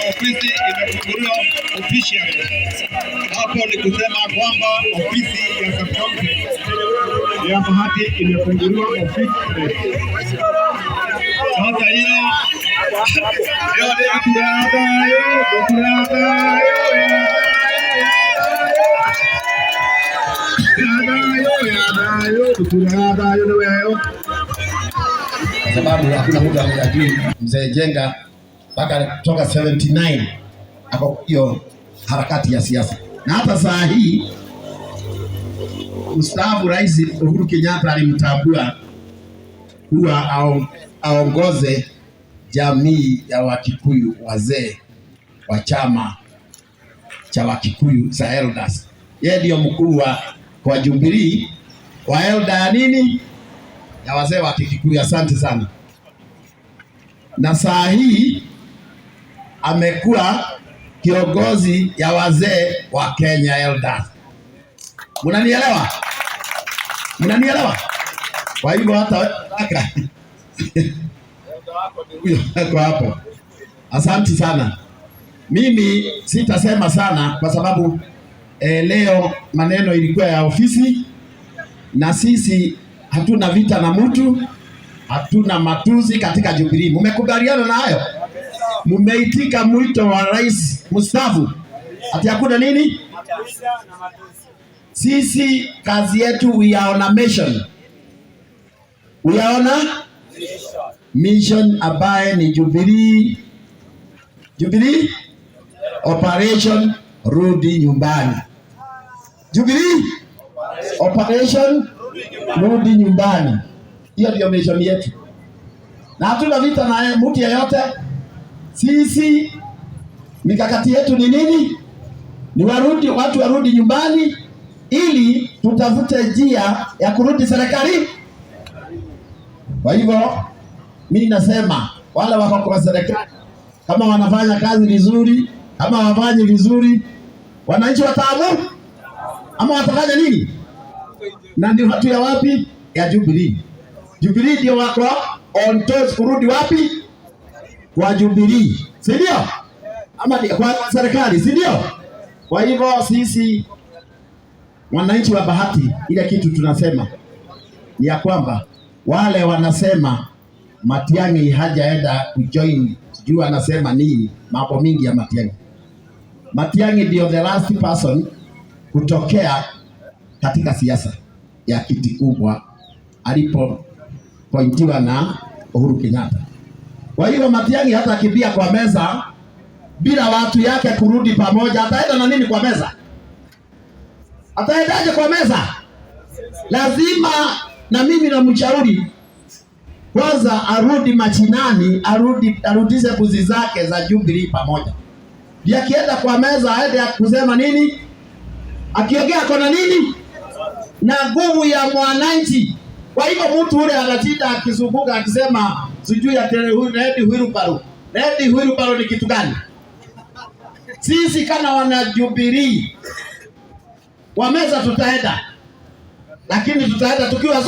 Ofisi imefunguliwa officially. Hapo ni kusema kwamba ofisi ya kaunti ya Bahati imefunguliwa officially. Sasa hiyo kwa sababu hakuna mtu anajui mzee Jenga mpaka toka 79 hapo hiyo harakati ya siasa, na hata saa hii mstaafu Rais Uhuru Kenyatta alimtambua kuwa aongoze jamii ya Wakikuyu, wazee wa chama cha Wakikuyu za Elders. Yeye ndio mkuu wa Jubilee wa Elder ya nini ya wazee wa Kikuyu. Asante sana. Na saa hii amekuwa kiongozi ya wazee wa Kenya Elders. Mnanielewa? Mnanielewa? Kwa hivyo hata kwa hapo. Asante sana. Mimi sitasema sana kwa sababu leo maneno ilikuwa ya ofisi, na sisi hatuna vita na mtu, hatuna matuzi katika Jubilee. Mmekubaliana na hayo? Mmeitika mwito wa rais mstaafu ati hakuna nini? Sisi kazi yetu, we are on a mission. We are on a mission ambaye ni Jubilee Operation Rudi Nyumbani. Jubilee Operation Rudi Nyumbani. Hiyo ndio mission yetu, na hatuna vita na mtu yeyote. Sisi mikakati yetu ni nini? Ni watu warudi nyumbani, ili tutafute njia ya kurudi serikali. Kwa hivyo mimi nasema wale wako kwa serikali, kama wanafanya kazi vizuri, kama wafanyi vizuri, wananchi wataamua ama watafanya nini? Na ndio watu ya wapi? Ya Jubilee. Jubilee ndio wako on toes kurudi wapi? Kwa Jubilee, si ndio? Ama kwa serikali, si ndio? Kwa hivyo sisi wananchi wa Bahati, ile kitu tunasema ni ya kwamba wale wanasema Matiang'i hajaenda kujoin, sijui anasema nini, mambo mingi ya Matiang'i. Matiang'i ndio the last person kutokea katika siasa ya kiti kubwa alipopointiwa na Uhuru Kenyatta. Kwa hiyo Matiang'i hata akimbia kwa meza bila watu yake kurudi pamoja, ataenda na nini kwa meza? Ataendaje kwa meza? Lazima, na mimi namshauri kwanza arudi machinani, arudishe buzi zake za Jubilee pamoja. Ndio akienda kwa meza aende kusema nini? Akiongea kona nini? Na nguvu ya mwananchi. Kwa hivyo mtu ule anashinda akizunguka akisema sijui ya Nedi Hwilbaro. Nedi Hwilbaro ni kitu gani? Sisi kama wana Jubilee kwa meza tutaenda, lakini tutaenda tukiwa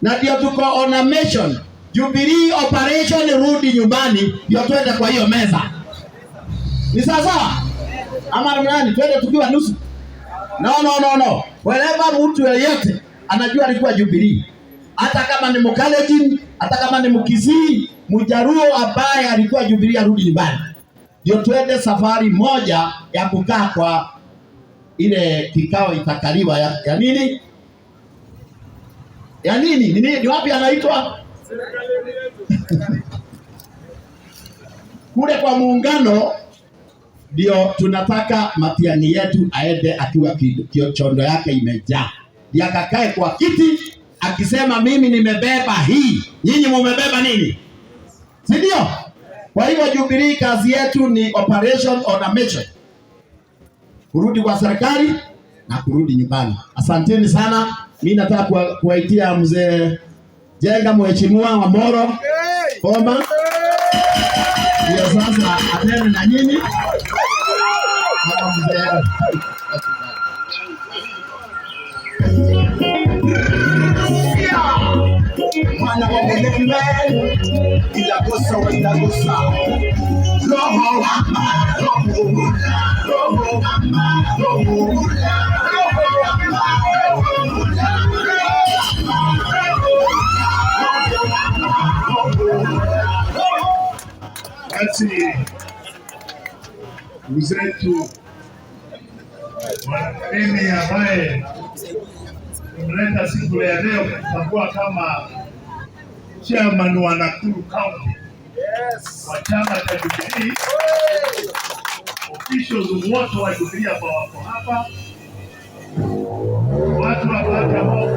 na ndio tuko on a mission. Jubilee Operation Rudi Nyumbani, ndio tuende kwa hiyo meza. Ni sawa? Ama nani twende tukiwa nusu? No. Wherever mtu yeyote anajua alikuwa Jubilee, hata kama ni Mkalenjin, hata kama ni Mkisii, Mjaruo ambaye alikuwa Jubilee arudi nyumbani. Ndio tuende safari moja ya kukaa kwa ile kikao itakaliwa ya nini? Ya nini? Ni wapi anaitwa? Kule kwa Muungano. Ndio tunataka Matiang'i yetu aende akiwa chondo yake imejaa. Ndio akakae kwa kiti akisema mimi nimebeba hii. Nyinyi mmebeba nini? Si ndio? Kwa hivyo Jubilee kazi yetu ni operation on a mission. Kurudi kwa serikali na kurudi nyumbani. Asanteni sana. Mimi nataka kuwaitia mzee Jenga, mheshimiwa wa Moro Omba. Ndio sasa atende na nyinyi. Kama mzee wana wa Muleme, inagusa wa inagusa roho basi ndugu zetu mimi ambaye tumeleta siku ya leo kutambua kama chairman wa Nakuru County wa chama cha Jubilee. Officials wote wa Jubilee ambao wako hapa, watu ambao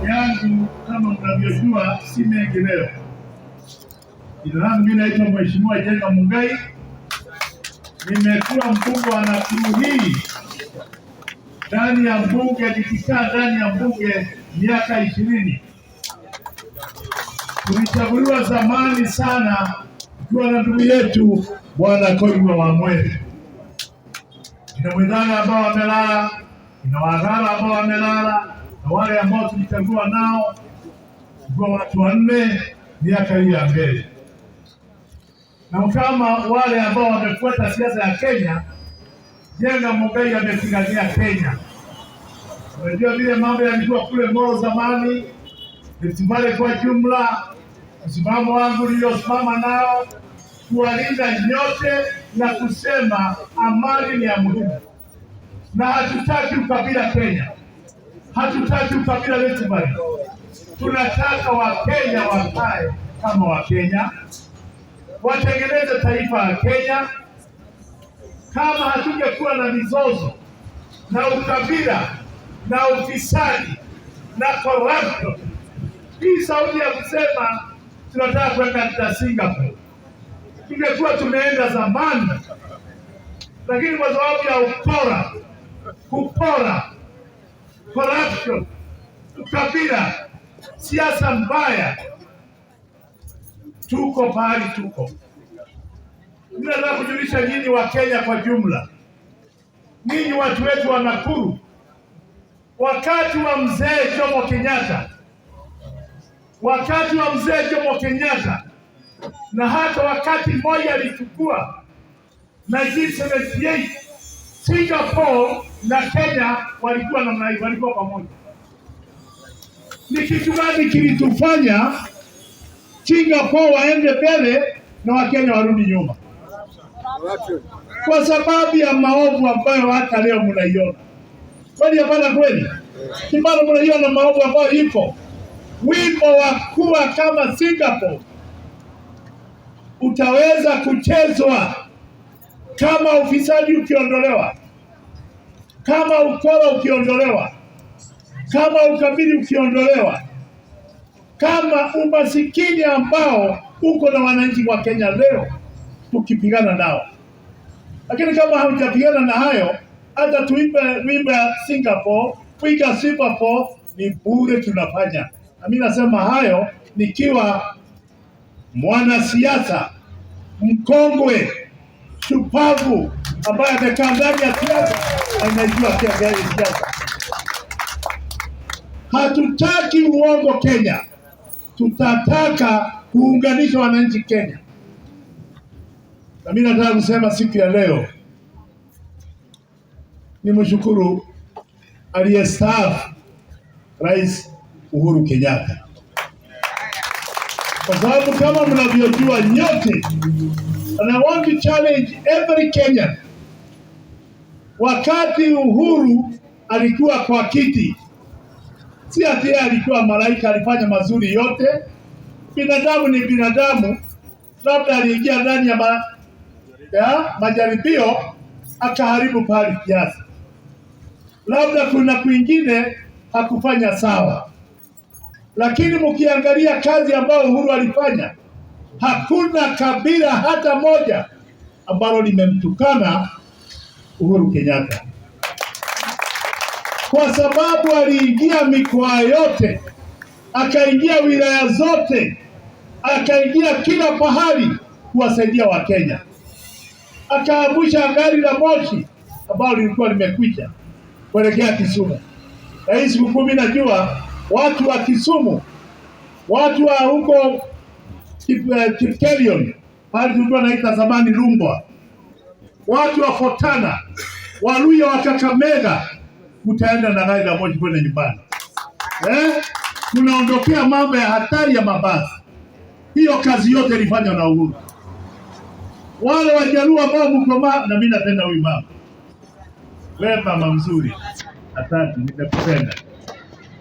yangu kama mnavyojua si mengi leo. Jina langu mimi naitwa Mheshimiwa Jenga Mungai. Nimekuwa mbunge wa Nakuru hii ndani ya mbunge, nikikaa ndani ya mbunge miaka 20. Tulichaguliwa zamani sana tukiwa na ndugu yetu Bwana Koiwa Wamwere. Ina mwenzana ambao wamelala, ina wagala ambao wamelala, na wale ambao tulichagua nao kwa watu 4 miaka hii ya mbele. Na kama wale ambao wamefuata siasa ya Kenya, Jenga Mungai amepigania Kenya. Unajua vile mambo yalikuwa kule Moro zamani, nisimame kwa jumla, msimamo wangu niliosimama nao kuwalinda nyote na kusema amani ni ya muhimu. Na hatutaki ukabila Kenya, hatutaki ukabila letu bali tunataka Wakenya wakae kama Wakenya, watengeneze taifa la Kenya. Kama hatungekuwa na mizozo na ukabila na ufisadi na corruption, hii sauti ya kusema tunataka kwenda Singapore tungekuwa tumeenda zamani. Lakini kwa sababu ya kupora, corruption, ukabila, siasa mbaya, tuko pahali tuko. Nataka kujulisha nyinyi wa Kenya kwa jumla, nyinyi watu wetu wa Nakuru, wakati wa mzee Jomo Kenyatta, na hata wakati mmoja alichukua 1978, Singapore na Kenya walikuwa namna hiyo, walikuwa pamoja. Ni kitu gani kilitufanya Singapore waende mbele na Wakenya warudi nyuma? Kwa sababu ya maovu ambayo hata leo mnaiona. Kwani hapana kweli? Kimbalo mnaiona maovu ambayo iko. Wimbo wa kuwa kama Singapore utaweza kuchezwa kama ufisadi ukiondolewa, kama ukora ukiondolewa, kama ukabili ukiondolewa, kama umasikini ambao uko na wananchi wa Kenya leo tukipigana nao. Lakini kama haujapigana na hayo, hata tuimbe wimbo ya Singapore, piga Singapore ni bure tunafanya. Na mimi nasema hayo nikiwa mwanasiasa mkongwe shupavu ambaye amekaa ndani ya siasa anajua siasa. Hatutaki uongo Kenya, tutataka kuunganisha wananchi Kenya. Na mimi nataka kusema siku ya leo nimshukuru aliyestaafu Rais Uhuru Kenyatta, kwa sababu kama mnavyojua nyote, and I want to challenge every Kenyan, wakati Uhuru alikuwa kwa kiti, si ati alikuwa malaika alifanya mazuri yote. Binadamu ni binadamu, labda aliingia ndani ya majaribio akaharibu pahali kiasi, labda kuna kwingine hakufanya sawa. Lakini mkiangalia kazi ambayo Uhuru alifanya, hakuna kabila hata moja ambalo limemtukana Uhuru Kenyatta, kwa sababu aliingia mikoa yote, akaingia wilaya zote, akaingia kila pahali kuwasaidia Wakenya. Akaamsha gari la moshi ambalo lilikuwa limekwisha kuelekea Kisumu. Na hii siku 10 najua watu wa Kisumu, watu wa huko Kipkelion, pale tulikuwa naita zamani Lumbwa, watu wa Fotana, Waluya wa Kakamega, mtaenda na gari la moshi kwenda nyumbani. Tunaondokea mambo ya hatari ya mabasi. Hiyo kazi yote ilifanywa na Uhuru. Wale Wajaluo ambao mko na mimi napenda huyu mama. Wewe mama mzuri. Asante, nimekupenda.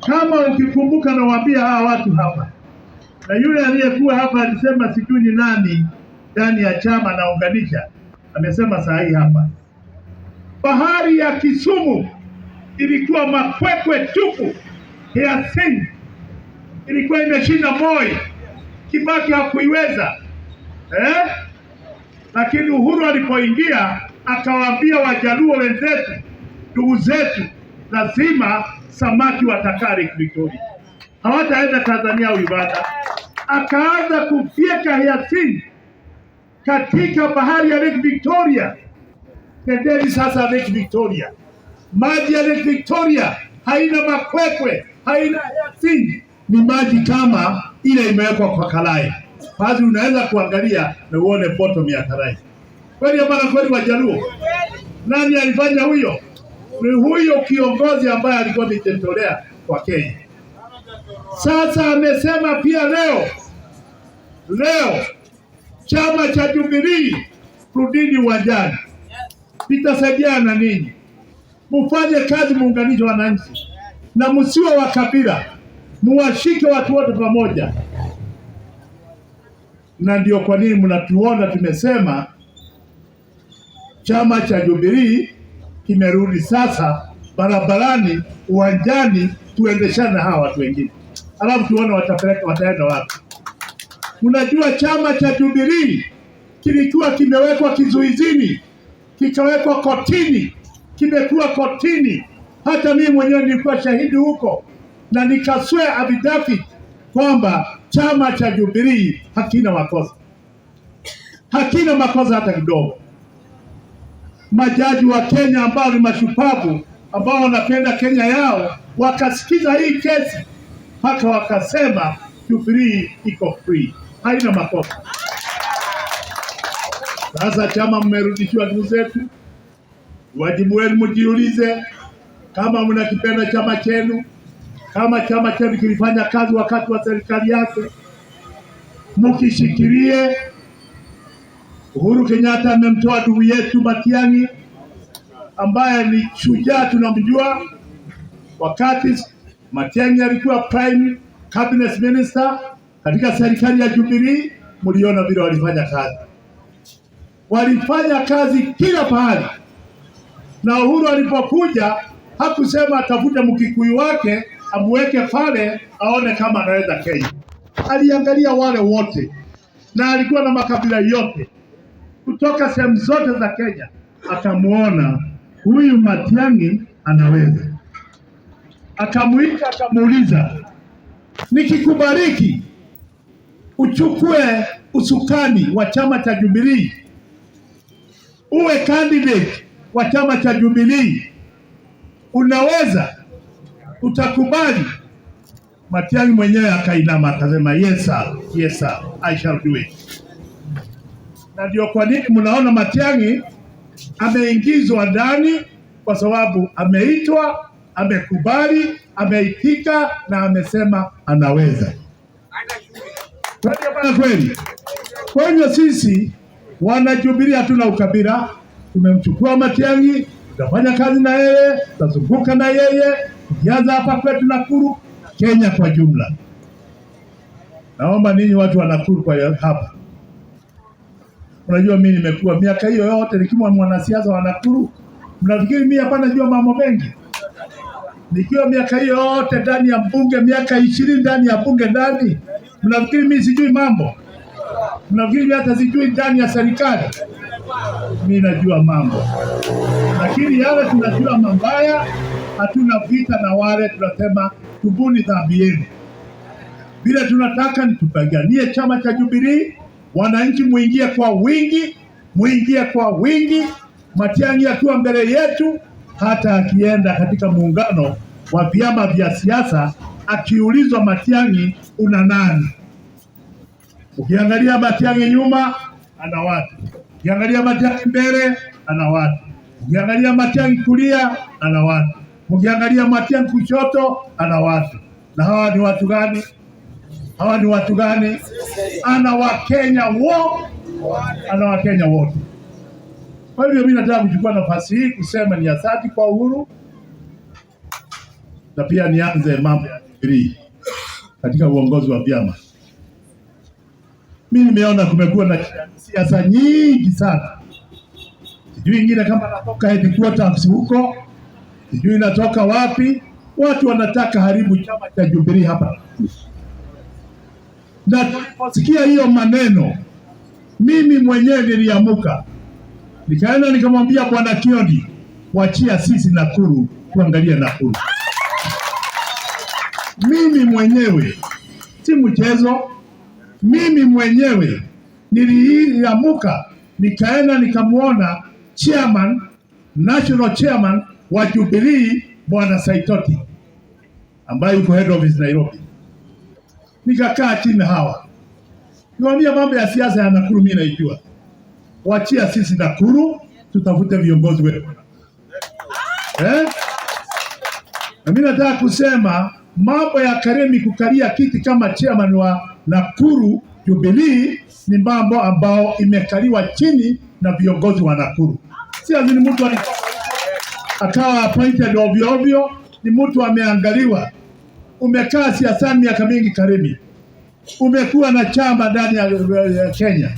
Kama ukikumbuka na waambia hawa watu hapa. Na yule aliyekuwa hapa alisema sijui ni nani ndani ya chama naunganisha. Amesema saa hii hapa. Bahari ya Kisumu ilikuwa makwekwe tupu. Hyacinth ilikuwa imeshinda Moi. Kibaki hakuiweza. Lakini Uhuru alipoingia akawaambia Wajaluo wenzetu, ndugu zetu, lazima samaki watakaa Lake Victoria. Hawataenda Tanzania au Uganda. Akaanza kufyeka Hyacinth katika bahari ya Lake Victoria. Tendeni sasa Lake Victoria. Maji ya Lake Victoria haina makwekwe, haina Hyacinth. Ni maji kama ile imewekwa kwa karai. Basi unaweza kuangalia na uone bottom ya karai. Kweli hapana kweli Wajaluo? Nani alifanya huyo? Ni huyo kiongozi ambaye alikuwa amejitolea kwa Kenya. Sasa amesema pia leo chama cha Jubilee rudini uwanjani. Nitasaidiana ninyi. Mufanye kazi, muunganishe wananchi. Na msiwe wa kabila. Muwashike watu wote pamoja. Na ndio kwa nini mnatuona tumesema chama cha Jubilee kimerudi sasa barabarani, uwanjani, tuendeshane na hawa watu wengine. Alafu tuone wataenda wapi. Unajua chama cha Jubilee kilikuwa kimewekwa kizuizini, kikawekwa kotini, kimekuwa kotini. Hata mimi mwenyewe nilikuwa shahidi huko na nikaswea affidavit kwamba chama cha Jubilee hakina makosa. Hakina makosa hata kidogo. Majaji wa Kenya ambao ni mashupavu, ambao wanapenda Kenya yao, wakasikiza hii kesi mpaka wakasema Jubilee iko free. Haina makosa. Sasa chama mmerudishiwa, ndugu zetu, wajibu wenu mjiulize kama mnakipenda chama chenu. Kama chama chenu kilifanya kazi wakati wa serikali yake, mukishikilie. Uhuru Kenyatta amemtoa ndugu yetu Matiang'i ambaye ni shujaa tunamjua. Wakati Matiang'i alikuwa prime cabinet minister katika serikali ya Jubilee, mliona vile walifanya kazi. Walifanya kazi kila pahali. Na Uhuru alipokuja hakusema atafute Mkikuyu wake amweke pale aone kama anaweza Kenya. Aliangalia wale wote na alikuwa na makabila yote kutoka sehemu zote za Kenya. Akamuona huyu Matiang'i anaweza. Akamuita, akamuuliza, nikikubariki uchukue usukani wa chama cha Jubilee, uwe candidate wa chama cha Jubilee, unaweza? Utakubali? Matiang'i mwenyewe akainama akasema yes sir, yes sir, I shall do it. Na ndio kwa nini mnaona Matiang'i ameingizwa ndani, kwa sababu ameitwa, amekubali, ameitika na amesema anaweza. Kweli. Kwa hiyo sisi wana Jubilee hatuna ukabila. Tumemchukua Matiang'i, tutafanya kazi na yeye, tutazunguka na yeye, tukianza hapa kwetu Nakuru, Kenya kwa jumla. Naomba ninyi watu wa Nakuru kwa hapa. Unajua mimi nimekuwa miaka hiyo yote nikiwa mwanasiasa wa Nakuru. Mnafikiri mimi hapa najua mambo mengi? Nikiwa miaka hiyo yote ndani ya bunge, miaka 20 ndani ya bunge ndani. Mnafikiri mimi sijui mambo? Mnafikiri hata sijui ndani ya serikali? Mimi najua mambo. Lakini yale tunajua mambaya, hatuna vita na wale, tunasema tubuni dhambi yenu. Bila tunataka ni tupiganie chama cha Jubilee, wananchi muingie kwa wingi, Matiang'i akiwa mbele yetu, hata akienda katika muungano wa vyama vya siasa akiulizwa Matiang'i una nani? Ukiangalia Matiang'i nyuma ana watu, ukiangalia Matiang'i mbele ana watu, ukiangalia Matiang'i kulia ana watu, ukiangalia Matiang'i kushoto ana watu. Na hawa ni watu gani? Hawa ni watu gani? Ana Wakenya wote. Kwa hivyo mimi nataka kuchukua nafasi hii kusema ni asante kwa Uhuru, na pia nianze mambo ya Jubilee katika uongozi wa vyama. Mimi nimeona kumekuwa na siasa nyingi sana, sijui ingine kama natoka headquarters huko, sijui inatoka wapi. Watu wanataka haribu chama cha Jubilee hapa, na tuliposikia hiyo maneno, mimi mwenyewe niliamuka nikaenda nikamwambia Bwana Kioni, wachia sisi Nakuru tuangalie Nakuru. Mimi mwenyewe, si mchezo, mimi mwenyewe niliamuka nikaenda nikamuona chairman, national chairman wa Jubilee Bwana Saitoti ambaye yuko head office Nairobi. Nikakaa chini hawa, niwaambia mambo ya siasa ya Nakuru mimi naijua, wachia sisi Nakuru tutafute viongozi wetu. Na mimi nataka kusema mambo ya Karemi kukalia kiti kama chairman wa Nakuru Jubilee ni mambo ambao imekaliwa chini na viongozi wa Nakuru. Si azini mtu akawa appointed ovyo ovyo, ni mtu ameangaliwa. Umekaa siasani miaka mingi Karemi, umekuwa na chama ndani ya Kenya,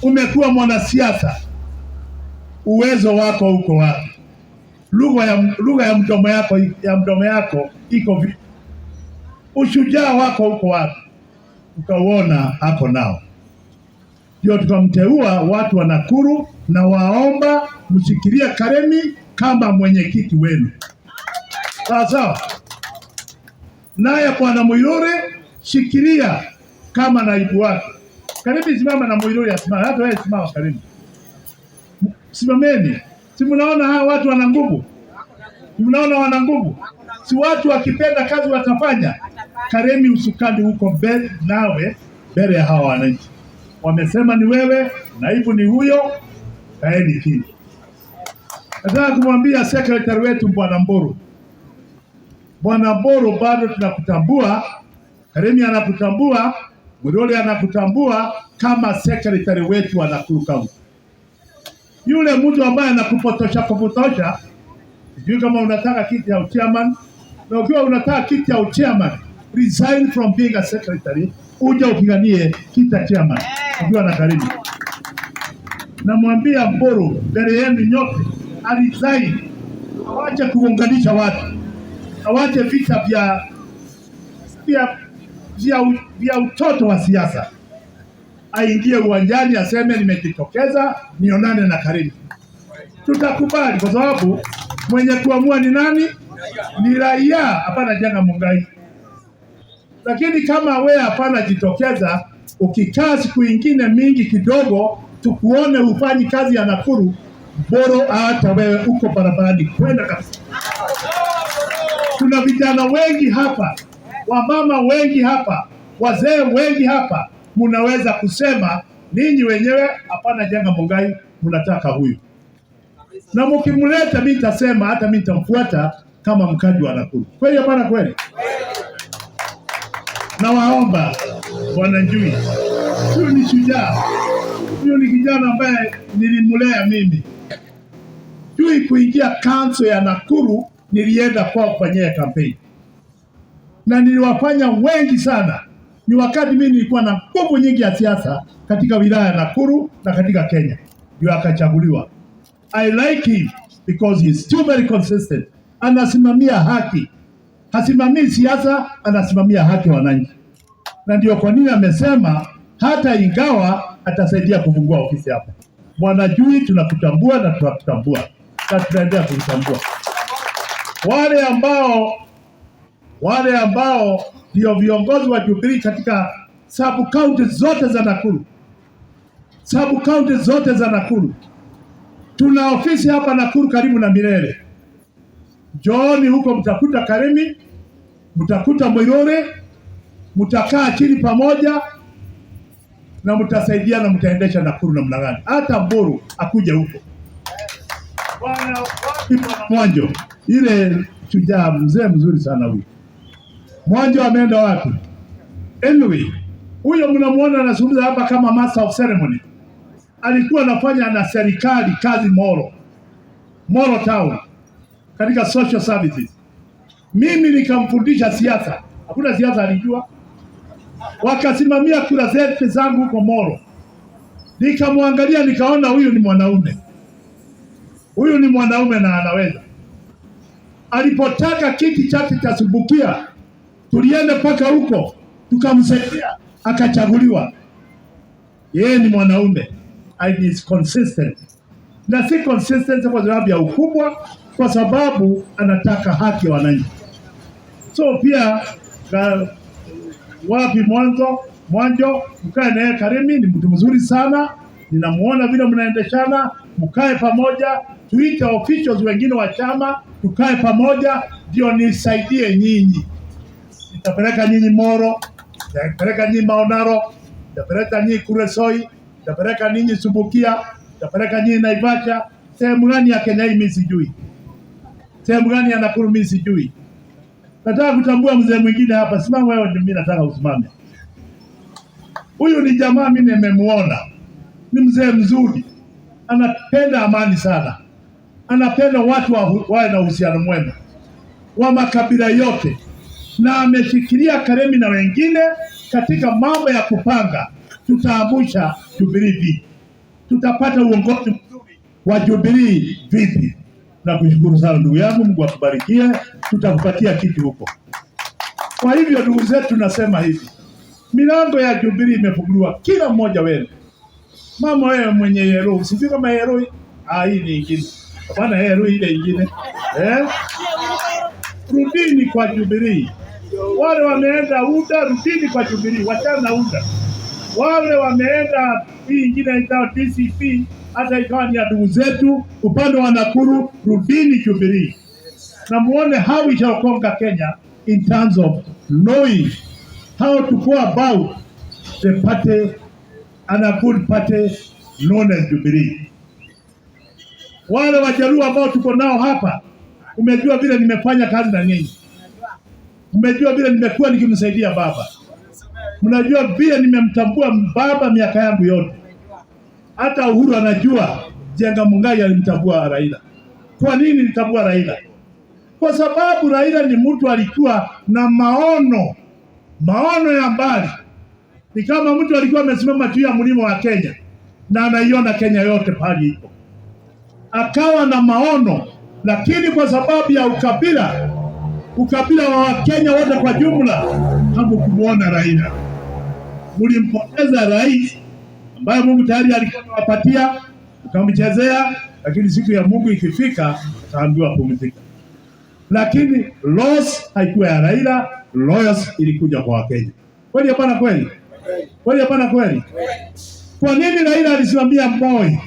umekuwa mwanasiasa, uwezo wako uko wapi? Lugha ya mdomo yako iko vipi? Ushujaa wako uko wapi? Ukauona hapo nao. Ndio tukamteua watu wa Nakuru, na waomba mshikilie Karemi kama mwenyekiti wenu. Sawa. Naye Bwana Muiruri shikilia kama naibu wake. Karemi simama na Muiruri asimama. Hata wewe simama Karemi. Simameni. Si mnaona hawa watu wana nguvu? Mnaona wana nguvu? Si watu wakipenda kazi watafanya. Karemi usukani huko mbele nawe, mbele ya hawa wananchi. Wamesema ni wewe, naibu ni huyo, kaeni chini. Nataka kumwambia secretary wetu Bwana Mburu. Bwana Mburu, bado tunakutambua, Karemi anakutambua, Muiruri anakutambua kama secretary wetu wa Nakuru County. Yule mtu ambaye anakupotosha, sijui kama unataka kiti ya chairman, na ukiwa unataka kiti ya chairman, resign from being a secretary, uje upiganie kiti ya chairman ukiwa na Karemi. Namwambia Mburu mbele yenu nyote, resign, awache kuunganisha watu, awache vita vya utoto wa siasa, aingie uwanjani aseme nimejitokeza nionane na Karemi. Tutakubali kwa sababu mwenye kuamua ni nani? Ni raia, hapana Jenga Mungai. Lakini kama wewe hapana jitokeza, ukikaa siku ingine mingi kidogo tukuone ufanyi kazi ya Nakuru, bora hata wewe uko barabarani kwenda kabisa. Kuna vijana wengi hapa, wamama wengi hapa, wazee wengi hapa, munaweza kusema ninyi wenyewe hapana Jenga Mungai, mnataka huyu. Na mkimleta mimi nitasema hata mimi nitamfuata kama mkaji wa Nakuru. Kweli hapana kweli? Na waomba Bwana Njui, huyu ni shujaa. Huyu ni kijana ambaye nilimlea mimi. Njui kuingia council ya Nakuru, nilienda kwa kufanyia campaign. Na niliwafanya wengi sana. Ni wakati mimi nilikuwa na nguvu nyingi ya siasa katika wilaya ya Nakuru na katika Kenya. Ndio akachaguliwa. I like him because he is still very consistent. Anasimamia haki. Hasimamii siasa, anasimamia haki ya wananchi. Na ndio kwa nini amesema hata ingawa atasaidia kufungua ofisi hapa. Bwana Njui, tunakutambua na tunakutambua. Na tunaendelea kukutambua. Wale ambao ndio viongozi wa Jubilee katika sub county zote za Nakuru. Sub county zote za Nakuru. Tuna ofisi hapa Nakuru karibu na Mirere. Njooni huko mtakuta Karemi, mtakuta Mwiruri, mtakaa chini pamoja na mtasaidiana, mtaendesha Nakuru namna gani. Hata Mburu akuja huko. Bwana Mwanjo, ile shujaa mzee mzuri sana huyu. Mwanjo ameenda wapi? Anyway, huyo mnamuona anazungumza hapa kama master of ceremony. Alikuwa anafanya na serikali kazi Moro Town katika social services. Mimi nikamfundisha siasa. Hakuna siasa alijua. Wakasimamia kura zetu zangu huko Moro. Nikamwangalia nikaona huyu ni mwanaume. Huyu ni mwanaume na anaweza. Alipotaka kiti chake cha Subukia, tulienda paka huko, tukamsaidia, akachaguliwa. Yeye ni mwanaume. And is consistent. Na si consistent kwa sababu ya ukubwa, kwa sababu anataka haki ya wananchi. So pia wapi Mwanjo, mkae naye Karimi, ni mtu mzuri sana. Ninamuona vile mnaendeshana, mkae pamoja, tuite officials wengine wa chama, tukae pamoja ndio nisaidie nyinyi. Nitapeleka nyinyi Moro, nitapeleka nyinyi Maonaro, nitapeleka nyinyi Kuresoi, nitapeleka nyinyi Subukia, nitapeleka nyinyi Naivasha. Sehemu gani ya Kenya hii mimi sijui. Sehemu gani ya Nakuru mimi sijui. Nataka kutambua mzee mwingine hapa. Simama wewe, ndio mimi nataka usimame. Huyu ni jamaa mimi nimemuona. Ni mzee mzuri. Anapenda amani sana. Anapenda watu wawe na uhusiano mwema wa makabila yote, na ameshikilia Karemi na wengine katika mambo ya kupanga tutaamsha Jubilee vipi, tutapata uongozi mzuri wa Jubilee vipi. Na kushukuru sana ndugu yangu, Mungu akubarikie, tutakupatia kitu huko. Kwa hivyo ndugu zetu, nasema hivi, milango ya Jubilee imefunguliwa kila mmoja wenu. Mama wewe mwenye yero, usifike kama yero hii ni ingine. Bwana yero ile ingine. Rudini kwa Jubilee. Wale wameenda UDA, rudini kwa Jubilee, wachana na UDA. Wale wameenda hii ingine itawa DCP, hata ikawa ni ndugu zetu upande wa Nakuru, rudini Jubilee. Na muone how we shall conquer Kenya in terms of knowing how to go about the party and a good party known as Jubilee. Wale Wajaluo ambao tuko nao hapa, umejua vile nimefanya kazi na nyinyi. Umejua vile nimekuwa nikimsaidia baba. Mnajua vile nimemtambua baba miaka yangu yote. Hata Uhuru anajua Jenga Mungai alimtambua Raila. Kwa nini nilitambua Raila? Kwa sababu Raila ni mtu alikuwa na maono ya mbali. Ni kama mtu alikuwa amesimama juu ya mlima wa Kenya na anaiona Kenya yote pale ipo. Akawa na maono, lakini kwa sababu ya ukabila wa Kenya wote kwa jumla, hamkumuona Raila. Mlimpoteza rais ambaye Mungu tayari alikuwa amewapatia, ukamchezea, lakini siku ya Mungu ikifika ataambiwa pumzika. Lakini loss haikuwa ya Raila, loss ilikuja kwa Wakenya. Kweli hapana kweli? Kweli hapana kweli? Kwa nini Raila alisimamia Moi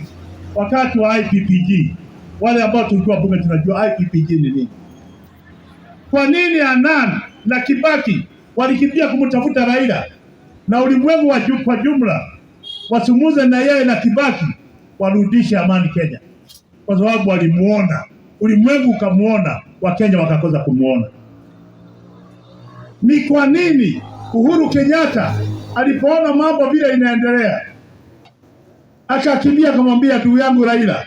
wakati wa IPPG? Wale ambao tulikuwa bunge tunajua IPPG ni nini. Kwa nini Annan na Kibaki walikimbia kumtafuta Raila, na ulimwengu kwa jumla wasumuze na yeye na Kibaki warudishe amani Kenya? Kwa sababu walimuona, ulimwengu ukamuona, Wakenya wakakosa kumuona. Ni kwa nini Uhuru Kenyatta alipoona mambo vile inaendelea akakimbia kumwambia ndugu yangu Raila,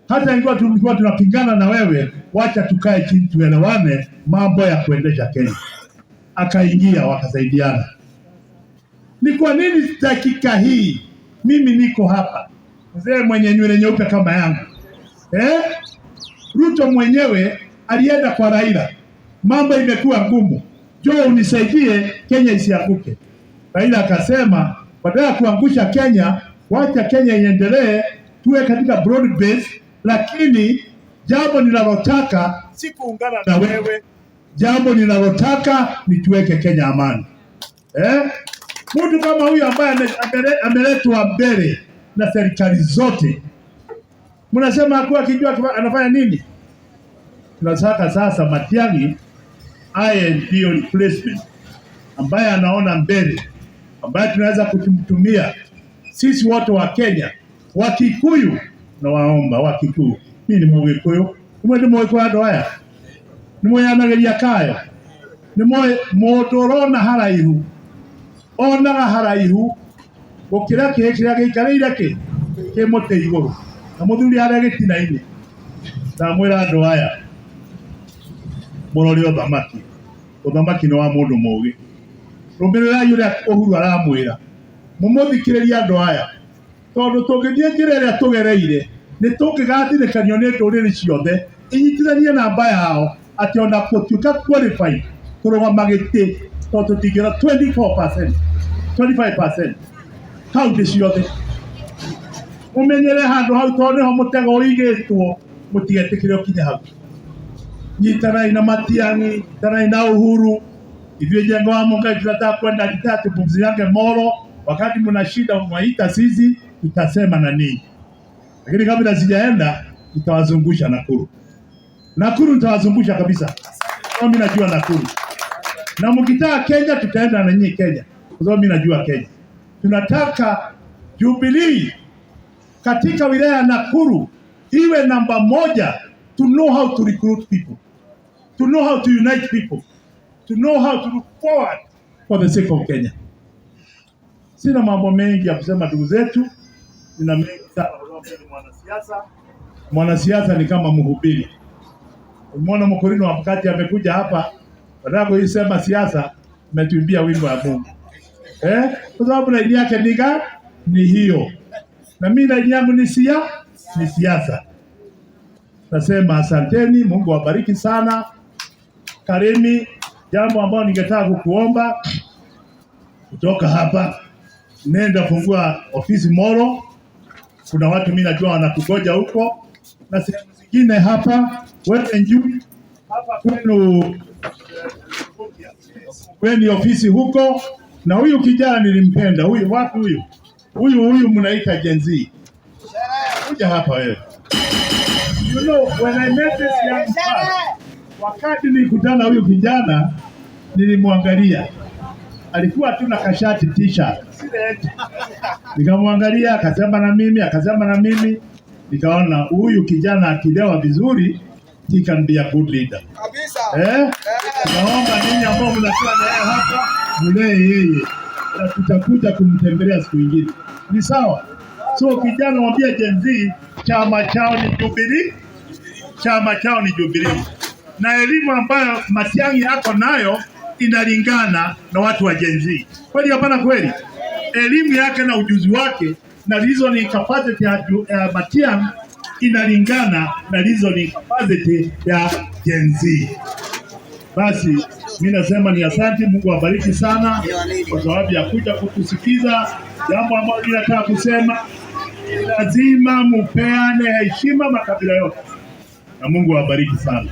hata ingawa tulikuwa tunapingana na wewe, wacha tukae chini tuelewane mambo ya kuendesha Kenya. Akaingia wakasaidiana. Ni kwa nini dakika hii mimi niko hapa, mzee mwenye nywele nyeupe kama yangu? Ruto mwenyewe alienda kwa Raila, mambo imekuwa ngumu, njoo unisaidie Kenya isianguke. Raila akasema badala ya kuangusha Kenya, wacha Kenya iendelee, tuwe katika broad base, lakini jambo ninalotaka si kuungana na wewe, jambo ninalotaka ni tuweke Kenya amani. Mtu kama huyu ambaye ameletwa mbele na serikali zote, mnasema hakuwa akijua anafanya nini? Tunataka sasa Matiang'i aye ndiyo replacement, ambaye anaona mbele, ambaye tunaweza kutumtumia sisi wote wa Kenya. Wakikuyu na waomba Wakikuyu, mimi ni Mugikuyu, ndi Mugikuyu andu aya ni muyanageria kayo ni mundu urona haraihu onaga haraihu gukira kihe kiria giikarire ki muti iguru na muthuri haria gitina-ini na mwira andu aya murori uthamaki ni wa mundu mugi. Rumirirai uria Uhuru aramwira, mumuthikiririe andu aya, tondu tungithie njira iria tugereire ni tungigathirikanio ni nduriri ciothe inyitithanie namba yao ati ona gutuika qualified kurugama giti tondu tutingira 24%, 25% kaunti ciothe. Mumenyere handu hau tondu niho mutego uigitwo, mutigetikire ukinye hau. Nyitanai na Matiang'i, nyitanai na Uhuru. Hivyo jengo wa Mungu tunataka kwenda kitatu pumzi yake Moro, wakati mna shida mwaita sisi tutasema na ninyi. Lakini kabla sijaenda nitawazungusha Nakuru. Nakuru nitawazungusha kabisa. Mimi najua Nakuru. Na mkitaka Kenya tutaenda na nyinyi Kenya. Kwa sababu mimi najua Kenya. Tunataka Jubilee katika wilaya ya Nakuru iwe namba moja, to know how to recruit people, to know how to unite people, to know how to look forward for the sake of Kenya. Sina mambo mengi ya kusema ndugu zetu, nina mengi sana kwa sababu ni mwanasiasa. Mwanasiasa ni kama mhubiri. Umeona Mkorino wa Mkati amekuja hapa, badala ya kusema siasa, ametuimbia wimbo wa Mungu. Kwa sababu laini yake ni hiyo. Na mimi laini yangu ni siasa. Nasema asanteni, Mungu awabariki sana. Karemi, jambo ambalo ningetaka kukuomba kutoka hapa, nenda fungua ofisi Moro. Kuna watu mimi najua wanakugoja huko, na sehemu zingine hapa wewe njoo hapa kwenu ofisi huko. Na huyu kijana nilimpenda, huyu wapi huyu mnaita Gen Z. Kuja hapa wewe. You know, when I met this young man, wakati nilikutana huyu kijana nilimwangalia. Alikuwa tu na kashati t-shirt. Nikamwangalia, akasema na mimi, nikaona huyu kijana akilewa vizuri, he can be a good leader. Naomba ninyi ambao mnakuwa na yeye hapa, mlee yeye. Na tutakuja kumtembelea siku nyingine. Ni sawa? So kijana mwambie Gen Z, chama chao ni Jubilee. Na elimu ambayo Matiang'i yako nayo inalingana na watu wa Gen Z. Kweli hapana kweli? Elimu yake na ujuzi wake na reasoning capacity ya Matiang'i inalingana na reasoning capacity ya Gen Z. Basi mimi nasema ni asante, Mungu awabariki sana kwa sababu ya kuja kutusikiza. Jambo ambalo ninataka kusema, lazima mupeane heshima makabila yote. Na Mungu awabariki sana.